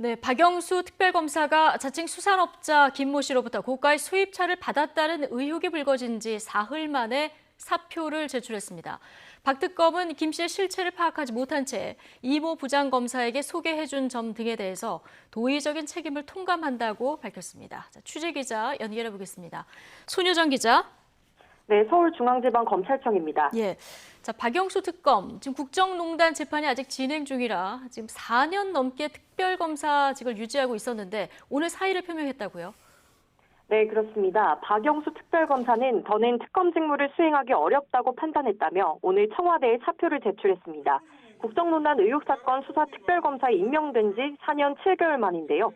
네, 박영수 특별검사가 자칭 수산업자 김모 씨로부터 고가의 수입차를 받았다는 의혹이 불거진 지 사흘 만에 사표를 제출했습니다. 박 특검은 김 씨의 실체를 파악하지 못한 채 이모 부장검사에게 소개해준 점 등에 대해서 도의적인 책임을 통감한다고 밝혔습니다. 자, 취재 기자 연결해 보겠습니다. 손효정 기자. 네, 서울중앙지방검찰청입니다. 예. 자, 박영수 특검, 지금 국정농단 재판이 아직 진행 중이라 지금 4년 넘게 특별검사직을 유지하고 있었는데 오늘 사의를 표명했다고요? 네, 그렇습니다. 박영수 특별검사는 더는 특검 직무를 수행하기 어렵다고 판단했다며 오늘 청와대에 사표를 제출했습니다. 국정농단 의혹 사건 수사 특별검사에 임명된 지 4년 7개월 만인데요.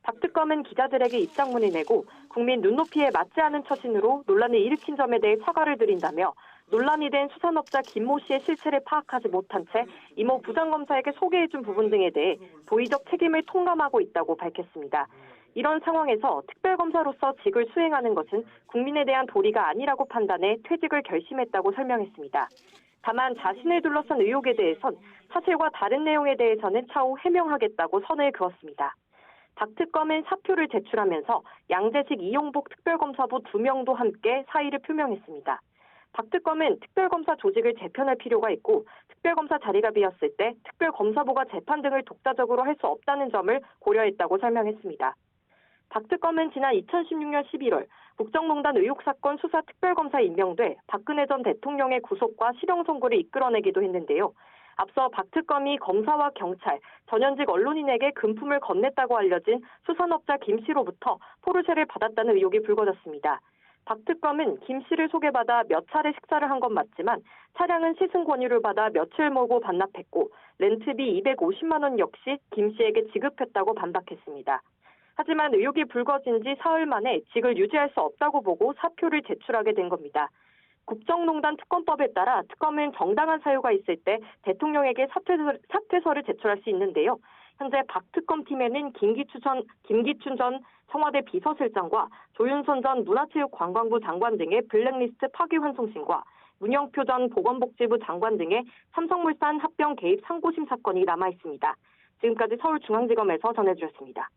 박 특검은 기자들에게 입장문을 내고 국민 눈높이에 맞지 않은 처신으로 논란을 일으킨 점에 대해 사과를 드린다며 논란이 된 수산업자 김모 씨의 실체를 파악하지 못한 채 이모 부장검사에게 소개해준 부분 등에 대해 도의적 책임을 통감하고 있다고 밝혔습니다. 이런 상황에서 특별검사로서 직을 수행하는 것은 국민에 대한 도리가 아니라고 판단해 퇴직을 결심했다고 설명했습니다. 다만 자신을 둘러싼 의혹에 대해선 사실과 다른 내용에 대해서는 차후 해명하겠다고 선을 그었습니다. 박 특검은 사표를 제출하면서 양재식 이용복 특별검사부 2명도 함께 사의를 표명했습니다. 박 특검은 특별검사 조직을 재편할 필요가 있고 특별검사 자리가 비었을 때 특별검사부가 재판 등을 독자적으로 할 수 없다는 점을 고려했다고 설명했습니다. 박 특검은 지난 2016년 11월 국정농단 의혹 사건 수사 특별검사에 임명돼 박근혜 전 대통령의 구속과 실형 선고를 이끌어내기도 했는데요. 앞서 박 특검이 검사와 경찰, 전현직 언론인에게 금품을 건넸다고 알려진 수산업자 김 씨로부터 포르쉐를 받았다는 의혹이 불거졌습니다. 박 특검은 김 씨를 소개받아 몇 차례 식사를 한 건 맞지만 차량은 시승 권유를 받아 며칠 모고 반납했고 렌트비 250만 원 역시 김 씨에게 지급했다고 반박했습니다. 하지만 의혹이 불거진 지 사흘 만에 직을 유지할 수 없다고 보고 사표를 제출하게 된 겁니다. 국정농단 특검법에 따라 특검은 정당한 사유가 있을 때 대통령에게 사퇴서를 제출할 수 있는데요. 현재 박 특검팀에는 김기춘 전 청와대 비서실장과 조윤선 전 문화체육관광부 장관 등의 블랙리스트 파기환송심과 문영표 전 보건복지부 장관 등의 삼성물산 합병 개입 상고심 사건이 남아 있습니다. 지금까지 서울중앙지검에서 전해드렸습니다.